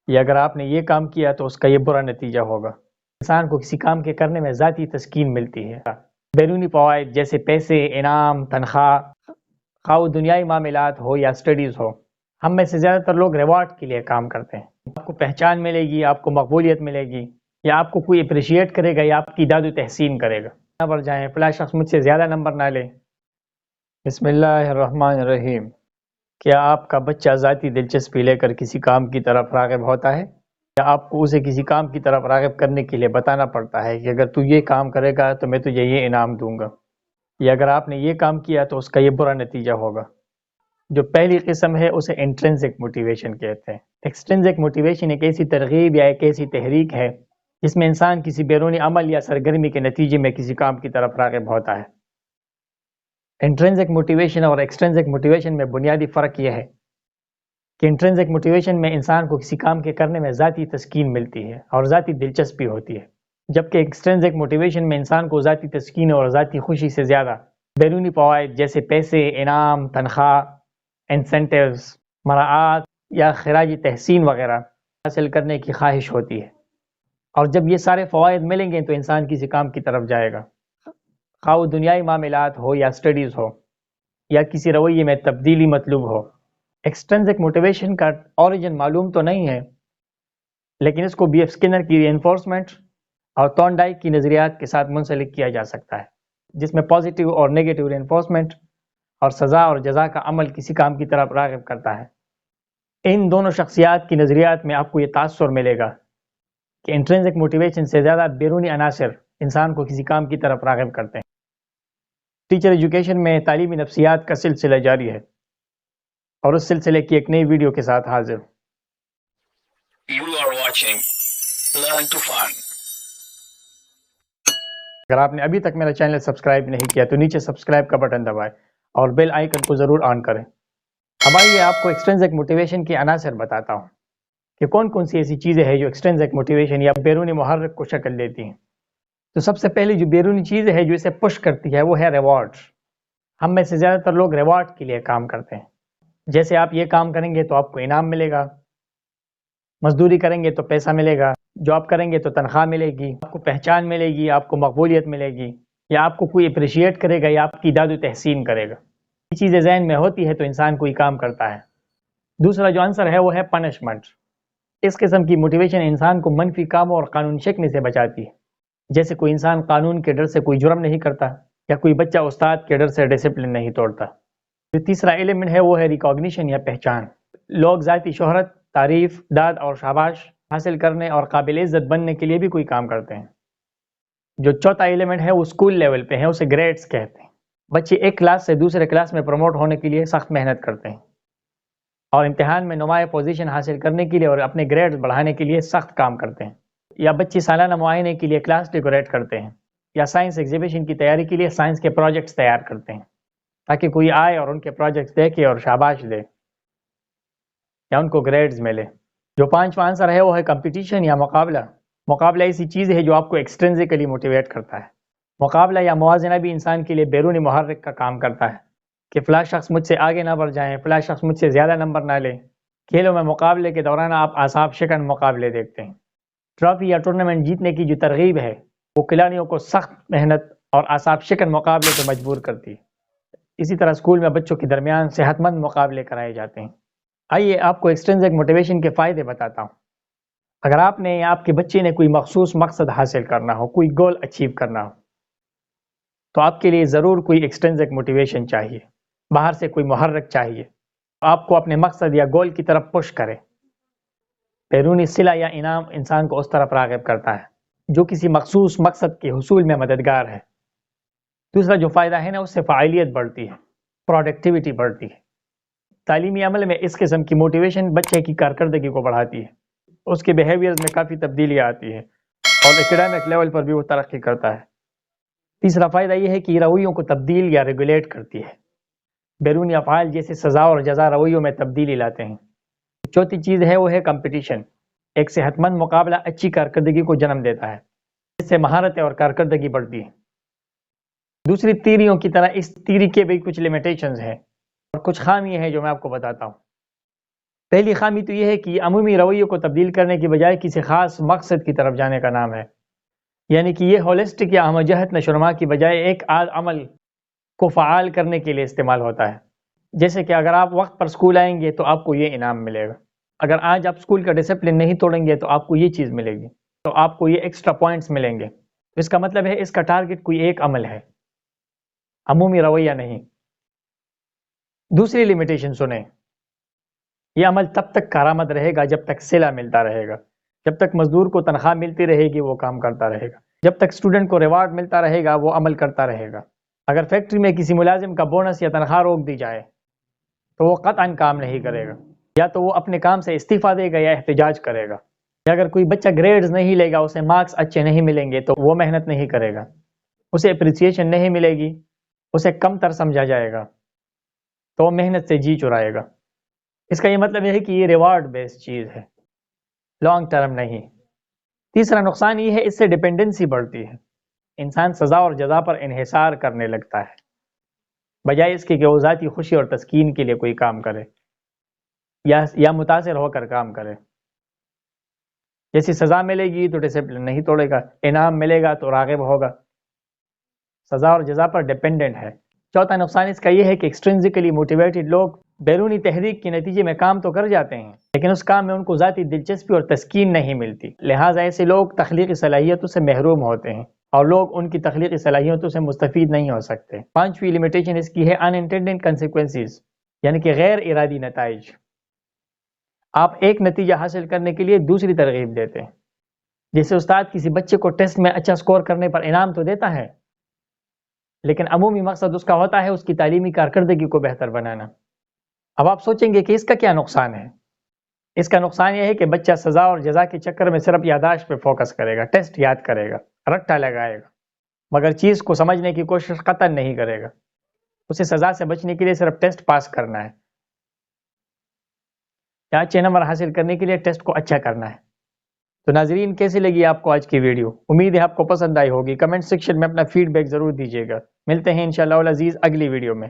یا اگر آپ نے یہ کام کیا تو اس کا یہ برا نتیجہ ہوگا۔ انسان کو کسی کام کے کرنے میں ذاتی تسکین ملتی ہے۔ بیرونی فوائد جیسے پیسے، انعام، تنخواہ، خواہ وہ دنیائی معاملات ہو یا سٹڈیز ہو، ہم میں سے زیادہ تر لوگ ریوارڈ کے لیے کام کرتے ہیں۔ آپ کو پہچان ملے گی، آپ کو مقبولیت ملے گی، یا آپ کو کوئی اپریشیٹ کرے گا یا آپ کی داد و تحسین کرے گا۔ نہ جائیں فلاں شخص مجھ سے زیادہ نمبر نہ لے۔ بسم اللہ الرحمن الرحیم۔ کیا آپ کا بچہ ذاتی دلچسپی لے کر کسی کام کی طرف راغب ہوتا ہے، یا آپ کو اسے کسی کام کی طرف راغب کرنے کے لیے بتانا پڑتا ہے کہ اگر تو یہ کام کرے گا تو میں تجھے یہ انعام دوں گا، یا اگر آپ نے یہ کام کیا تو اس کا یہ برا نتیجہ ہوگا؟ جو پہلی قسم ہے اسے انٹرنسک موٹیویشن کہتے ہیں۔ ایکسٹرنسک موٹیویشن ایک ایسی ترغیب یا ایک ایسی تحریک ہے جس میں انسان کسی بیرونی عمل یا سرگرمی کے نتیجے میں کسی کام کی طرف راغب ہوتا ہے۔ انٹرنسک موٹیویشن اور ایکسٹرنسک موٹیویشن میں بنیادی فرق یہ ہے کہ انٹرنسک موٹیویشن میں انسان کو کسی کام کے کرنے میں ذاتی تسکین ملتی ہے اور ذاتی دلچسپی ہوتی ہے، جبکہ ایکسٹرنسک موٹیویشن میں انسان کو ذاتی تسکین اور ذاتی خوشی سے زیادہ بیرونی فوائد جیسے پیسے، انعام، تنخواہ، انسینٹیوز، مراعات یا خراج تحسین وغیرہ حاصل کرنے کی خواہش ہوتی ہے، اور جب یہ سارے فوائد ملیں گے تو انسان کسی کام کی طرف جائے گا، خواہ وہ دنیائی معاملات ہو یا سٹڈیز ہو، یا کسی رویے میں تبدیلی مطلوب ہو۔ ایکسٹرنسک موٹیویشن کا اوریجن معلوم تو نہیں ہے، لیکن اس کو بی ایف اسکنر کی ری انفورسمنٹ اور تھورنڈائک کی نظریات کے ساتھ منسلک کیا جا سکتا ہے، جس میں پازیٹیو اور نیگیٹو ری انفورسمنٹ اور سزا اور جزا کا عمل کسی کام کی طرف راغب کرتا ہے۔ ان دونوں شخصیات کی نظریات میں آپ کو یہ تاثر ملے گا کہ انٹرنسک موٹیویشن سے زیادہ بیرونی عناصر انسان کو کسی کام کی طرف راغب کرتے ہیں۔ ٹیچر ایجوکیشن میں تعلیمی نفسیات کا سلسلہ جاری ہے، اور اس سلسلے کی ایک نئی ویڈیو کے ساتھ حاضر۔ You are watching Learn to Fun. اگر آپ نے ابھی تک میرا چینل سبسکرائب نہیں کیا تو نیچے سبسکرائب کا بٹن دبائیں اور بیل آئیکن کو ضرور آن کریں۔ اب آئیے آپ کو ایکسٹرنسک موٹیویشن کے عناصر بتاتا ہوں کہ کون کون سی ایسی چیزیں ہیں جو ایکسٹرنسک موٹیویشن یا بیرونی محرک کو شکل دیتی ہیں۔ تو سب سے پہلی جو بیرونی چیز ہے جو اسے پش کرتی ہے وہ ہے ریوارڈ۔ ہم میں سے زیادہ تر لوگ ریوارڈ کے لیے کام کرتے ہیں، جیسے آپ یہ کام کریں گے تو آپ کو انعام ملے گا، مزدوری کریں گے تو پیسہ ملے گا، جاب کریں گے تو تنخواہ ملے گی، آپ کو پہچان ملے گی، آپ کو مقبولیت ملے گی، یا آپ کو کوئی اپریشیٹ کرے گا یا آپ کی داد و تحسین کرے گا۔ یہ چیزیں ذہن میں ہوتی ہے تو انسان کوئی کام کرتا ہے۔ دوسرا جو عنصر ہے وہ ہے پنشمنٹ۔ اس قسم کی موٹیویشن انسان کو منفی کاموں اور قانون شکنی سے بچاتی ہے، جیسے کوئی انسان قانون کے ڈر سے کوئی جرم نہیں کرتا، یا کوئی بچہ استاد کے ڈر سے ڈسپلن نہیں توڑتا۔ جو تیسرا ایلیمنٹ ہے وہ ہے ریکاگنیشن یا پہچان۔ لوگ ذاتی شہرت، تعریف، داد اور شاباش حاصل کرنے اور قابل عزت بننے کے لیے بھی کوئی کام کرتے ہیں۔ جو چوتھا ایلیمنٹ ہے وہ اسکول لیول پہ ہے، اسے گریڈز کہتے ہیں۔ بچے ایک کلاس سے دوسرے کلاس میں پروموٹ ہونے کے لیے سخت محنت کرتے ہیں، اور امتحان میں نمایاں پوزیشن حاصل کرنے کے لیے اور اپنے گریڈز بڑھانے کے لیے سخت کام کرتے ہیں۔ یا بچے سالانہ معائنے کے لیے کلاس ڈیکوریٹ کرتے ہیں، یا سائنس ایگزیبیشن کی تیاری کے لیے سائنس کے پروجیکٹس تیار کرتے ہیں، تاکہ کوئی آئے اور ان کے پروجیکٹس دیکھے اور شاباش دے یا ان کو گریڈز ملے۔ جو پانچواں آنسر ہے وہ ہے کمپٹیشن یا مقابلہ۔ مقابلہ ایسی چیز ہے جو آپ کو ایکسٹرنسکلی موٹیویٹ کرتا ہے۔ مقابلہ یا موازنہ بھی انسان کے لیے بیرونی محرک کا کام کرتا ہے کہ فلاں شخص مجھ سے آگے نہ بڑھ جائیں، فلاں شخص مجھ سے زیادہ نمبر نہ لے۔ کھیلوں میں مقابلے کے دوران آپ اعصاب شکن مقابلے دیکھتے ہیں۔ ٹرافی یا ٹورنامنٹ جیتنے کی جو ترغیب ہے وہ کھلاڑیوں کو سخت محنت اور اعصاب شکن مقابلے پہ مجبور کرتی ہے۔ اسی طرح اسکول میں بچوں کے درمیان صحت مند مقابلے کرائے جاتے ہیں۔ آئیے آپ کو ایکسٹرنسک موٹیویشن کے فائدے بتاتا ہوں۔ اگر آپ نے یا آپ کے بچے نے کوئی مخصوص مقصد حاصل کرنا ہو، کوئی گول اچیو کرنا ہو، تو آپ کے لیے ضرور کوئی ایکسٹرنسک موٹیویشن چاہیے، باہر سے کوئی محرک چاہیے، آپ کو اپنے مقصد یا گول کی طرف پش کرے۔ بیرونی صلہ یا انعام انسان کو اس طرف راغب کرتا ہے جو کسی مخصوص مقصد کے حصول میں مددگار ہے۔ دوسرا جو فائدہ ہے نا، اس سے فعالیت بڑھتی ہے، پروڈکٹیوٹی بڑھتی ہے۔ تعلیمی عمل میں اس قسم کی موٹیویشن بچے کی کارکردگی کو بڑھاتی ہے، اس کے بیہیویئرز میں کافی تبدیلی آتی ہے، اور ایکیڈیمک لیول پر بھی وہ ترقی کرتا ہے۔ تیسرا فائدہ یہ ہے کہ یہ رویوں کو تبدیل یا ریگولیٹ کرتی ہے۔ بیرونی افعال جیسے سزا اور جزا رویوں میں تبدیلی لاتے ہیں۔ چوتھی چیز ہے وہ ہے کمپٹیشن۔ ایک صحت مند مقابلہ اچھی کارکردگی کو جنم دیتا ہے، جس سے مہارتیں اور کارکردگی بڑھتی ہے۔ دوسری تیریوں کی طرح اس تیری کے بھی کچھ لیمیٹیشنز ہیں اور کچھ خامیاں ہیں جو میں آپ کو بتاتا ہوں۔ پہلی خامی تو یہ ہے کہ یہ عمومی رویوں کو تبدیل کرنے کی بجائے کسی خاص مقصد کی طرف جانے کا نام ہے، یعنی کہ یہ ہولسٹک یا ہمجہت نشو و نما کی بجائے ایک عمل کو فعال کرنے کے لیے استعمال ہوتا ہے۔ جیسے کہ اگر آپ وقت پر اسکول آئیں گے تو آپ کو یہ انعام ملے گا، اگر آج آپ اسکول کا ڈسپلن نہیں توڑیں گے تو آپ کو یہ چیز ملے گی، تو آپ کو یہ ایکسٹرا پوائنٹس ملیں گے۔ اس کا مطلب ہے اس کا ٹارگٹ کوئی ایک عمل ہے، عمومی رویہ نہیں۔ دوسری لمیٹیشن سنیں، یہ عمل تب تک کارآمد رہے گا جب تک صلہ ملتا رہے گا، جب تک مزدور کو تنخواہ ملتی رہے گی وہ کام کرتا رہے گا، جب تک اسٹوڈنٹ کو ریوارڈ ملتا رہے گا وہ عمل کرتا رہے گا۔ اگر فیکٹری میں کسی ملازم کا بونس یا تنخواہ روک دی جائے تو وہ قطعاً کام نہیں کرے گا، یا تو وہ اپنے کام سے استعفیٰ دے گا یا احتجاج کرے گا، یا اگر کوئی بچہ گریڈز نہیں لے گا، اسے مارکس اچھے نہیں ملیں گے تو وہ محنت نہیں کرے گا، اسے اپریسیشن نہیں ملے گی، اسے کم تر سمجھا جائے گا تو وہ محنت سے جی چرائے گا۔ اس کا یہ مطلب ہے کہ یہ ریوارڈ بیس چیز ہے، لانگ ٹرم نہیں۔ تیسرا نقصان یہ ہے اس سے ڈیپینڈنسی بڑھتی ہے، انسان سزا اور جزا پر انحصار کرنے لگتا ہے بجائے اس کے کہ وہ ذاتی خوشی اور تسکین کے لیے کوئی کام کرے یا متاثر ہو کر کام کرے۔ جیسی سزا ملے گی تو ڈسپلن نہیں توڑے گا، انعام ملے گا تو راغب ہوگا، سزا اور جزا پر ڈیپینڈنٹ ہے۔ چوتھا نقصان اس کا یہ ہے کہ ایکسٹرنزیکلی موٹیویٹڈ لوگ بیرونی تحریک کے نتیجے میں کام تو کر جاتے ہیں لیکن اس کام میں ان کو ذاتی دلچسپی اور تسکین نہیں ملتی، لہٰذا ایسے لوگ تخلیقی صلاحیتوں سے محروم ہوتے ہیں اور لوگ ان کی تخلیقی صلاحیتوں سے مستفید نہیں ہو سکتے۔ پانچویں لمیٹیشن اس کی ہے انانٹینڈڈ کنسیکوینسز، یعنی کہ غیر ارادی نتائج۔ آپ ایک نتیجہ حاصل کرنے کے لیے دوسری ترغیب دیتے ہیں، جیسے استاد کسی بچے کو ٹیسٹ میں اچھا سکور کرنے پر انعام تو دیتا ہے لیکن عمومی مقصد اس کا ہوتا ہے اس کی تعلیمی کارکردگی کو بہتر بنانا۔ اب آپ سوچیں گے کہ اس کا کیا نقصان ہے؟ اس کا نقصان یہ ہے کہ بچہ سزا اور جزا کے چکر میں صرف یادداشت پہ فوکس کرے گا، ٹیسٹ یاد کرے گا، رٹا لگائے گا، مگر چیز کو سمجھنے کی کوشش قطعاً نہیں کرے گا۔ اسے سزا سے بچنے کے لیے صرف ٹیسٹ پاس کرنا ہے یا اچھے نمبر حاصل کرنے کے لیے ٹیسٹ کو اچھا کرنا ہے۔ تو ناظرین، کیسی لگی آپ کو آج کی ویڈیو؟ امید ہے آپ کو پسند آئی ہوگی۔ کمنٹ سیکشن میں اپنا فیڈ بیک ضرور دیجیے گا۔ ملتے ہیں انشاءاللہ العزیز اگلی ویڈیو میں۔